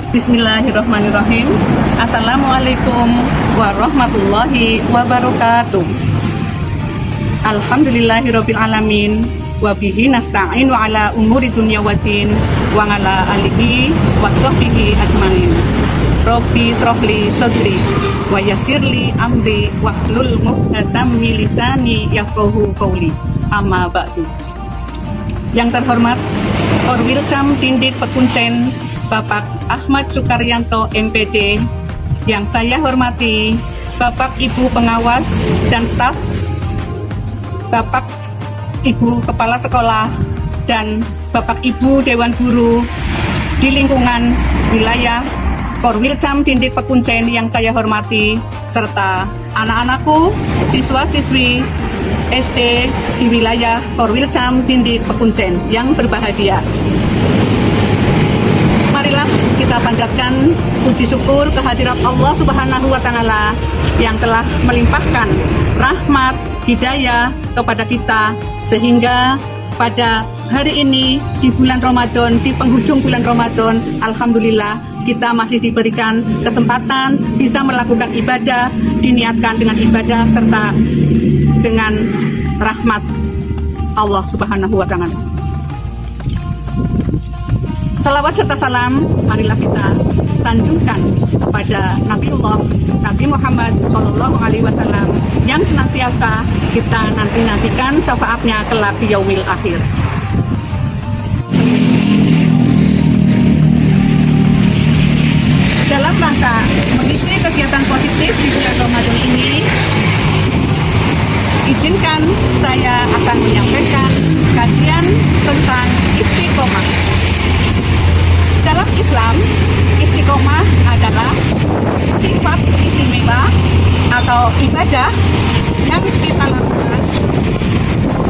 Bismillahirrahmanirrahim. Assalamualaikum warahmatullahi wabarakatuh. Alhamdulillahirabbil alamin wa bihi nasta'inu ala umuri dunya waddin wa ala alihi washabbihi ajmain. Rabbi shrahli sadri wa yassirli amri wahlul 'uqdatam min lisani yafqahu qawli. Amma ba'du. Yang terhormat Korwilcam Tindik Pekuncen Bapak Ahmad Sukaryanto MPD, yang saya hormati Bapak Ibu Pengawas dan staf, Bapak Ibu Kepala Sekolah, dan Bapak Ibu Dewan Guru di lingkungan wilayah Korwilcam Tindik Pekuncen yang saya hormati, serta anak-anakku, siswa-siswi SD di wilayah Korwilcam Tindik Pekuncen yang berbahagia. Marilah kita panjatkan puji syukur kehadirat Allah Subhanahu wa Ta'ala yang telah melimpahkan rahmat, hidayah kepada kita, sehingga pada hari ini di bulan Ramadan, di penghujung bulan Ramadan, alhamdulillah kita masih diberikan kesempatan bisa melakukan ibadah, diniatkan dengan ibadah serta dengan rahmat Allah Subhanahu wa Ta'ala. Salawat serta salam marilah kita sanjungkan kepada Nabi Muhammad SAW yang senantiasa kita nantikan syafaatnya kelak di yaumil akhir. Dalam rangka mengisi kegiatan positif di bulan Ramadan ini, izinkan saya akan menyampaikan kajian tentang istiqomah. Dalam Islam, istiqomah adalah sifat istimewa atau ibadah yang kita lakukan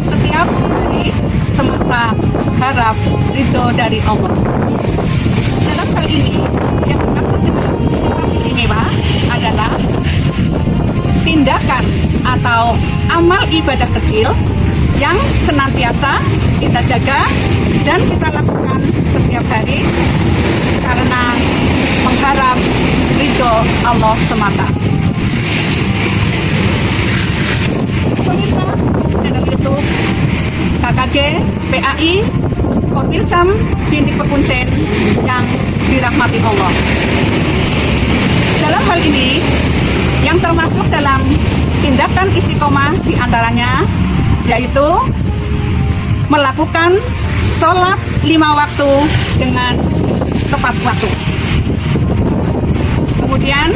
setiap hari semata harap ridho dari Allah. Dalam hal ini, yang dimaksud dengan sifat istimewa adalah tindakan atau amal ibadah kecil yang senantiasa kita jaga dan kita lakukan setiap hari karena mengharap ridho Allah semata. Pemirsa channel YouTube KKG PAI Korwilcam Tindik Pekuncen yang dirahmati Allah. Dalam hal ini, yang termasuk dalam tindakan istiqomah diantaranya yaitu melakukan sholat 5 waktu dengan tepat waktu. Kemudian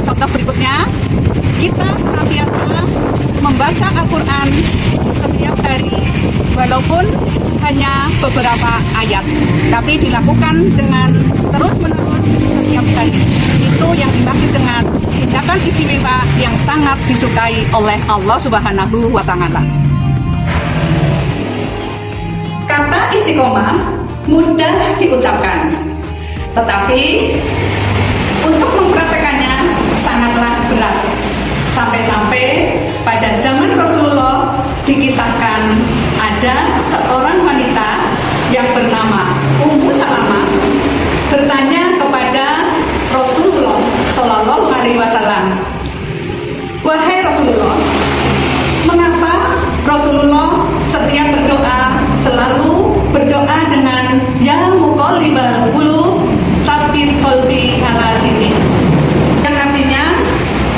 contoh berikutnya, kita senantiasa membaca Al-Quran setiap hari walaupun hanya beberapa ayat, tapi dilakukan dengan terus-menerus setiap hari. Itu yang dimaksud dengan tindakan istimewa yang sangat disukai oleh Allah Subhanahu wa Ta'ala. Kata istiqomah mudah diucapkan, tetapi untuk mempraktekannya sangatlah berat. Sampai-sampai pada zaman Rasulullah dikisahkan ada seorang wanita yang bernama Ummu Salamah bertanya kepada Rasulullah Shallallahu Alaihi Wasallam, "Wahai Rasulullah, mengapa Rasulullah setiap berdoa selalu berdoa dengan Ya Muqallibal Qulub Tsabbit qalbi ala dinik?" Yang artinya,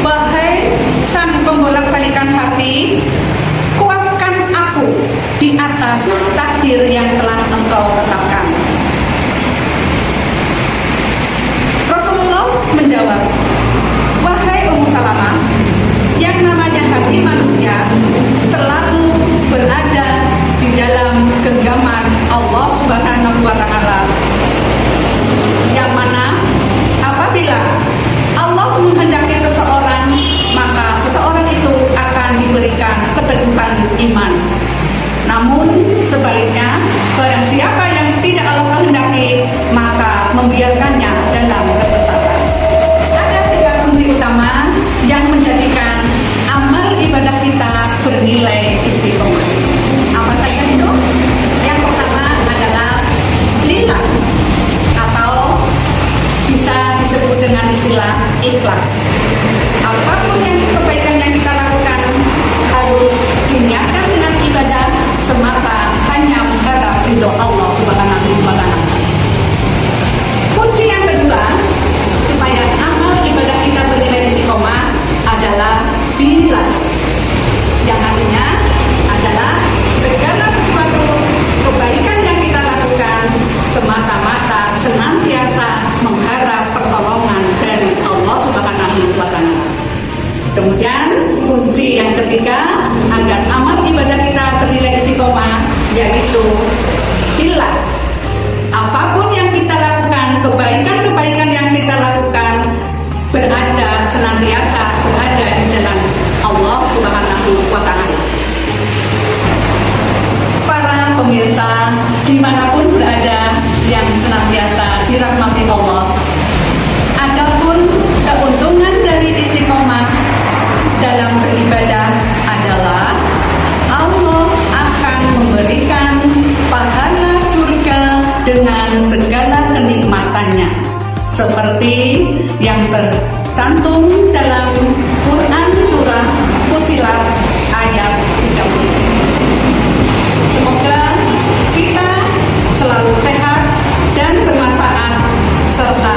wahai sang pembolak-balikan hati, kuatkan aku di atas takdir yang telah Engkau tetapkan. Rasulullah menjawab, "Wahai Ummu Salamah, yang namanya hati manusia selalu berada di dalam genggaman Allah Subhanahu wa Ta'ala, yang mana apabila Allah menghendaki seseorang, maka seseorang itu akan diberikan keteguhan iman. Namun sebaliknya, barang siapa yang tidak Allah kehendaki, maka membiarkannya dalam kesesatan." Ada 3 kunci utama yang menjadikan amal ibadah kita bernilai istiqomah. Apa saja itu? Yang pertama adalah lillah atau dengan istilah ikhlas. Apapun yang kebaikan yang kita lakukan harus diniatkan dengan ibadah semata hanya mengharap ridho Allah Subhanahu wa Ta'ala. Kunci yang kedua supaya amal ibadah kita bernilai istiqomah adalah billah, yang artinya adalah segala sesuatu kebaikan yang kita lakukan semata-mata senantiasa mengharap pertolongan dari Allah Subhanahu wa Ta'ala. Kemudian kunci yang ketiga agar amal ibadah kita bernilai istiqomah yaitu silah. Apapun yang kita lakukan, kebaikan-kebaikan yang kita lakukan senantiasa berada di jalan Allah Subhanahu wa Ta'ala. Para pemirsa dimanapun berada yang senantiasa dirahmati Allah, adapun keuntungan dari istiqomah dalam beribadah adalah Allah akan memberikan pahala surga dengan segala kenikmatannya, seperti yang tercantum dalam Quran surah Fussilat ayat 30. Semoga kita selalu sehat dan bermanfaat serta